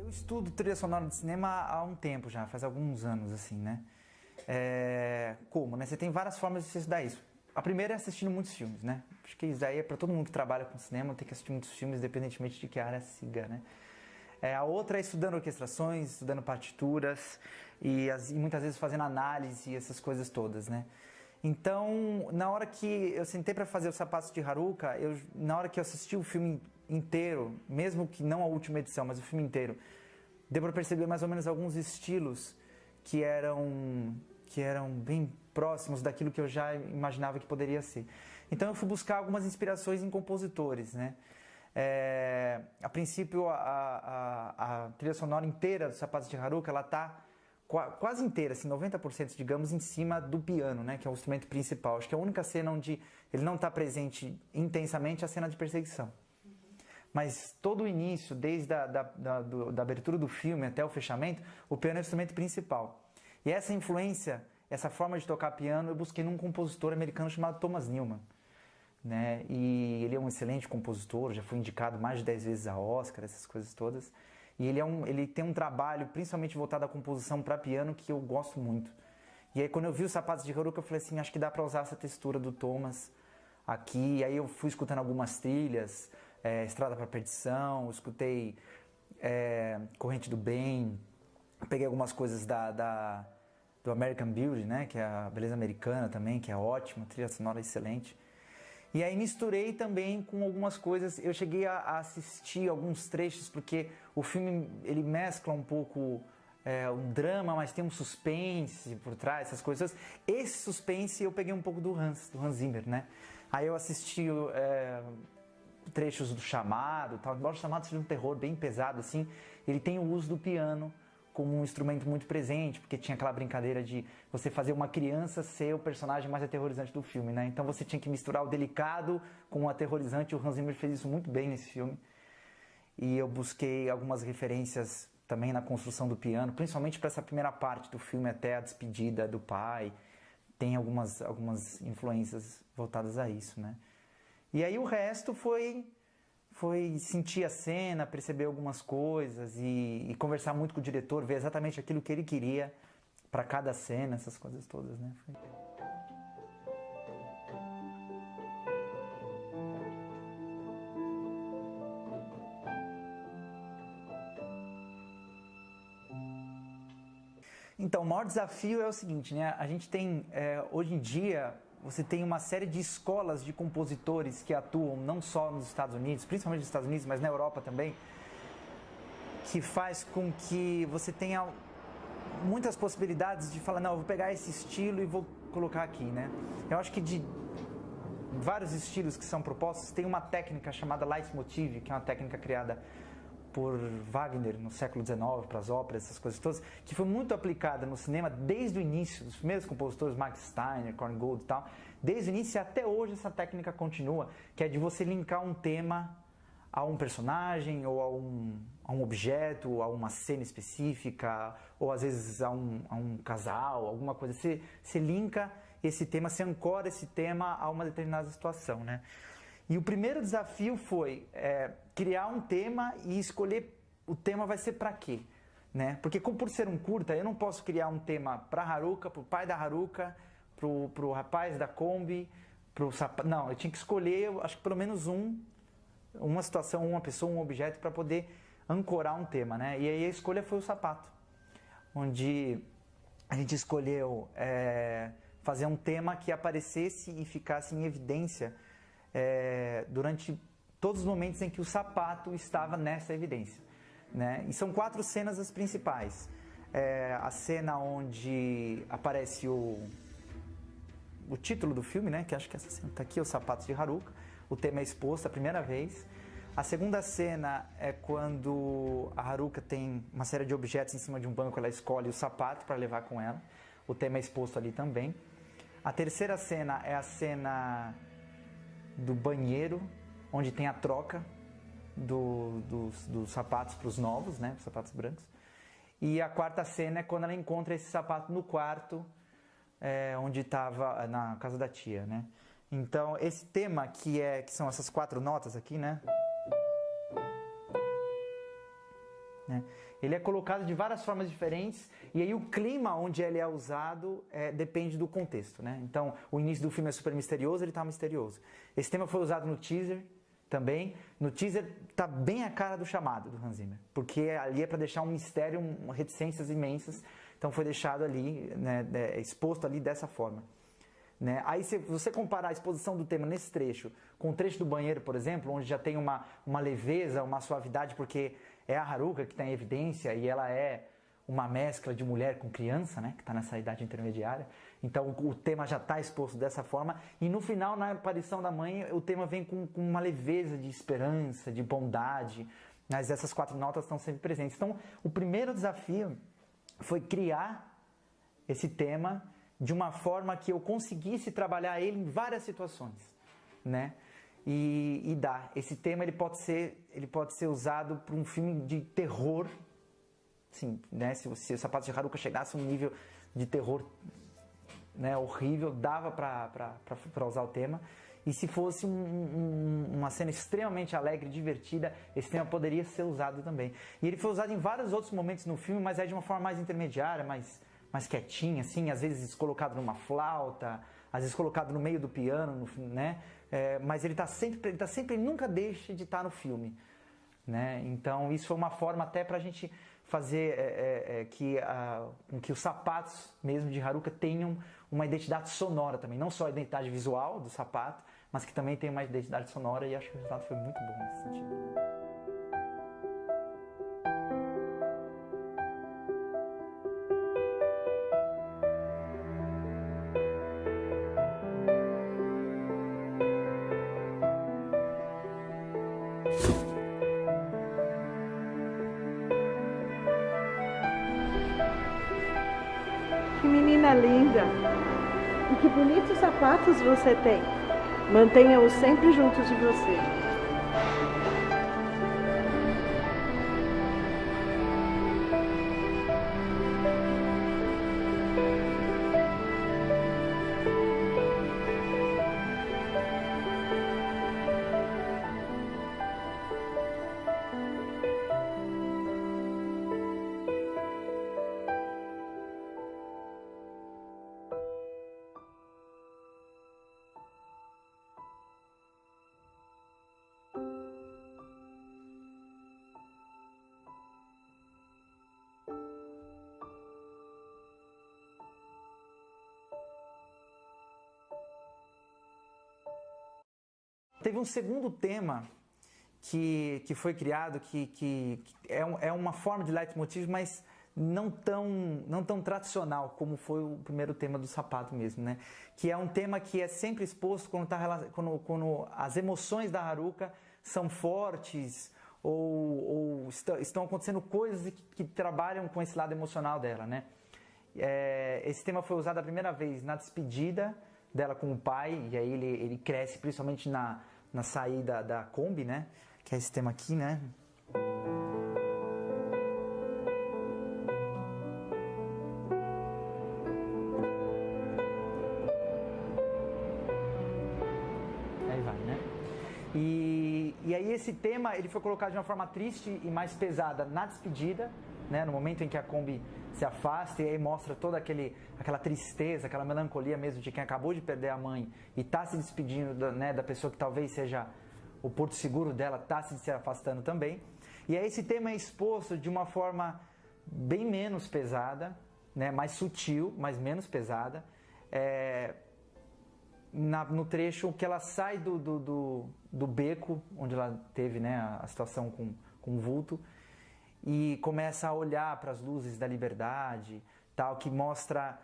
estudo trilha sonora de cinema há um tempo já, faz alguns anos, assim, né? Como, né? Você tem várias formas de você estudar isso. A primeira é assistindo muitos filmes, né? Acho que isso daí é para todo mundo que trabalha com cinema, tem que assistir muitos filmes, independentemente de que área siga, né? A outra é estudando orquestrações, estudando partituras e muitas vezes fazendo análise e essas coisas todas, né? Então, na hora que eu sentei para fazer Os Sapatos de Haruka, na hora que eu assisti o filme inteiro, mesmo que não a última edição, mas o filme inteiro, deu para perceber mais ou menos alguns estilos que eram bem próximos daquilo que eu já imaginava que poderia ser. Então eu fui buscar algumas inspirações em compositores, né? A princípio a trilha sonora inteira dos Sapatos de Haruka, ela tá quase inteira, assim, 90%, digamos, em cima do piano, né, que é o instrumento principal. Acho que é a única cena onde ele não está presente intensamente é a cena de perseguição. Mas todo o início, desde da abertura do filme até o fechamento, o piano é o instrumento principal. E essa influência, essa forma de tocar piano, eu busquei num compositor americano chamado Thomas Newman, né? E ele é um excelente compositor, já foi indicado mais de 10 vezes a Oscar, essas coisas todas. E ele tem um trabalho, principalmente voltado à composição para piano, que eu gosto muito. E aí quando eu vi Os Sapatos de Haruka, eu falei assim, acho que dá para usar essa textura do Thomas aqui. E aí eu fui escutando algumas trilhas, Estrada para a Perdição, escutei Corrente do Bem, peguei algumas coisas do American Beauty, né, que é a beleza americana também, que é ótima, trilha sonora excelente. E aí misturei também com algumas coisas, eu cheguei a assistir alguns trechos, porque o filme ele mescla um pouco um drama, mas tem um suspense por trás, essas coisas. Esse suspense eu peguei um pouco do Hans Zimmer, né? Aí eu assisti trechos do Chamado, tal. Embora o Chamado seja um terror bem pesado, assim, ele tem o uso do piano como um instrumento muito presente, porque tinha aquela brincadeira de você fazer uma criança ser o personagem mais aterrorizante do filme, né? Então você tinha que misturar o delicado com o aterrorizante, o Hans Zimmer fez isso muito bem nesse filme. E eu busquei algumas referências também na construção do piano, principalmente para essa primeira parte do filme, até a despedida do pai. Tem algumas influências voltadas a isso, né? E aí o resto foi sentir a cena, perceber algumas coisas e conversar muito com o diretor, ver exatamente aquilo que ele queria para cada cena, essas coisas todas, né? Então, o maior desafio é o seguinte, né? A gente tem, hoje em dia, você tem uma série de escolas de compositores que atuam não só nos Estados Unidos, principalmente nos Estados Unidos, mas na Europa também, que faz com que você tenha muitas possibilidades de falar, não, eu vou pegar esse estilo e vou colocar aqui, né? Eu acho que de vários estilos que são propostos, tem uma técnica chamada Leitmotiv, que é uma técnica criada por Wagner no século XIX, para as óperas, essas coisas todas, que foi muito aplicada no cinema desde o início, dos primeiros compositores, Max Steiner, Korngold e tal, desde o início e até hoje essa técnica continua, que é de você linkar um tema a um personagem, ou a um objeto, ou a uma cena específica, ou às vezes a um casal, alguma coisa. Você linka esse tema, você ancora esse tema a uma determinada situação, né? E o primeiro desafio foi criar um tema e escolher o tema vai ser para quê, né? Porque por ser um curta, eu não posso criar um tema para Haruka, para o pai da Haruka, para o rapaz da Kombi, para o sapato. Não, eu tinha que escolher, acho que pelo menos uma situação, uma pessoa, um objeto para poder ancorar um tema, né? E aí a escolha foi o sapato, onde a gente escolheu fazer um tema que aparecesse e ficasse em evidência durante todos os momentos em que o sapato estava nessa evidência, né? E são 4 cenas as principais. A cena onde aparece o título do filme, né? Que acho que essa cena está aqui, Os Sapatos de Haruka. O tema é exposto a primeira vez. A segunda cena é quando a Haruka tem uma série de objetos em cima de um banco, ela escolhe o sapato para levar com ela. O tema é exposto ali também. A terceira cena é a cena do banheiro, onde tem a troca dos sapatos para os novos, né, os sapatos brancos. E a quarta cena é quando ela encontra esse sapato no quarto, onde estava na casa da tia, né? Então esse tema que são essas 4 notas aqui, né? né? Ele é colocado de várias formas diferentes e aí o clima onde ele é usado depende do contexto, né? Então, o início do filme é super misterioso, ele tá misterioso. Esse tema foi usado no teaser também. No teaser tá bem a cara do Chamado, do Hans Zimmer, porque ali é para deixar um mistério, reticências imensas, então foi deixado ali, né, exposto ali dessa forma. Né? Aí se você comparar a exposição do tema nesse trecho com o trecho do banheiro, por exemplo, onde já tem uma leveza, uma suavidade, porque é a Haruka que está em evidência e ela é uma mescla de mulher com criança, né, que está nessa idade intermediária. Então o tema já está exposto dessa forma. E no final, na aparição da mãe, o tema vem com uma leveza de esperança, de bondade. Mas essas 4 notas estão sempre presentes. Então o primeiro desafio foi criar esse tema de uma forma que eu conseguisse trabalhar ele em várias situações, né? E dá. Esse tema ele pode ser usado para um filme de terror, sim, né? Se o Sapatos de Haruka chegasse a um nível de terror, né, horrível, dava para usar o tema. E se fosse uma cena extremamente alegre, divertida, esse tema poderia ser usado também. E ele foi usado em vários outros momentos no filme, mas é de uma forma mais intermediária, mais quietinha, assim, às vezes colocado numa flauta, às vezes colocado no meio do piano, né? Mas ele nunca deixa de estar no filme, né? Então isso foi uma forma até para a gente fazer com que os sapatos mesmo de Haruka tenham uma identidade sonora também, não só a identidade visual do sapato, mas que também tem uma identidade sonora, e acho que o resultado foi muito bom nesse sentido. Que menina linda! E que bonitos sapatos você tem. Mantenha-os sempre juntos de você. Teve um segundo tema que foi criado, que é uma forma de leitmotiv, mas não tão tradicional como foi o primeiro tema do sapato mesmo, né? Que é um tema que é sempre exposto quando as emoções da Haruka são fortes ou estão acontecendo coisas que trabalham com esse lado emocional dela, né? Esse tema foi usado a primeira vez na despedida dela com o pai, e aí ele cresce principalmente na saída da Kombi, né? Que é esse tema aqui, né? Aí vai, né? E aí esse tema ele foi colocado de uma forma triste e mais pesada na despedida, né? No momento em que a Kombi se afasta, e aí mostra toda aquela tristeza, aquela melancolia mesmo de quem acabou de perder a mãe e está se despedindo da pessoa que talvez seja o porto seguro dela, está se afastando também. E aí esse tema é exposto de uma forma bem menos pesada, né, mais sutil, mas menos pesada, no trecho que ela sai do beco, onde ela teve, né, a situação com o vulto, e começa a olhar para as luzes da liberdade, tal, que mostra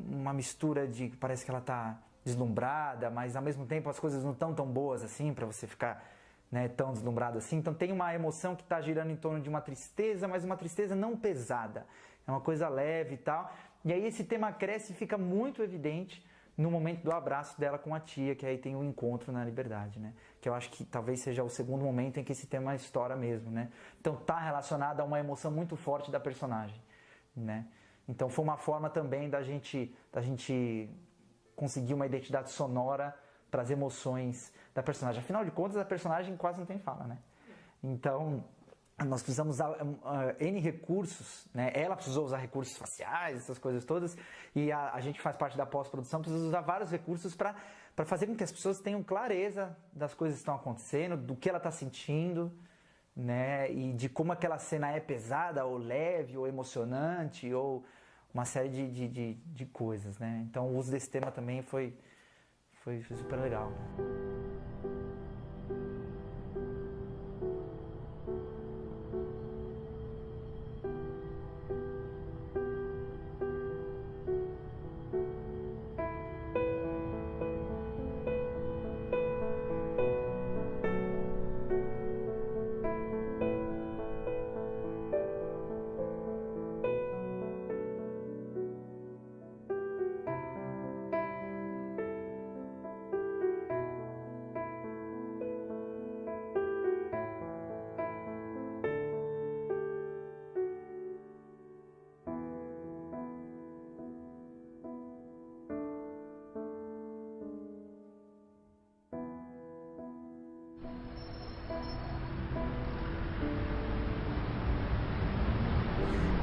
uma mistura de, parece que ela está deslumbrada, mas ao mesmo tempo as coisas não estão tão boas assim para você ficar, né, tão deslumbrado assim. Então tem uma emoção que está girando em torno de uma tristeza, mas uma tristeza não pesada, é uma coisa leve e tal. E aí esse tema cresce e fica muito evidente no momento do abraço dela com a tia, que aí tem o encontro na liberdade, né? Que eu acho que talvez seja o segundo momento em que esse tema estoura mesmo, né? Então tá relacionado a uma emoção muito forte da personagem, né? Então foi uma forma também da gente conseguir uma identidade sonora para as emoções da personagem. Afinal de contas, a personagem quase não tem fala, né? Então nós precisamos usar N recursos, né? Ela precisou usar recursos faciais, essas coisas todas, e a gente faz parte da pós-produção, precisa usar vários recursos para fazer com que as pessoas tenham clareza das coisas que estão acontecendo, do que ela está sentindo, né? E de como aquela cena é pesada, ou leve, ou emocionante, ou uma série de coisas, né? Então o uso desse tema também foi super legal.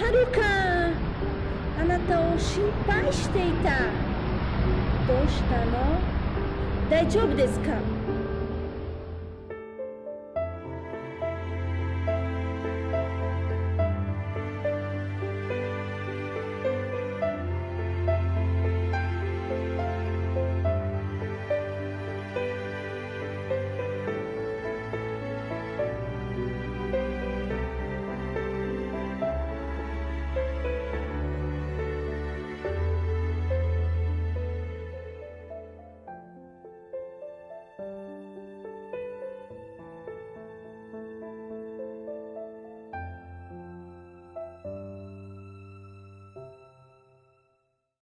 Haruka, あなたを心配していた。どうしたの？大丈夫ですか？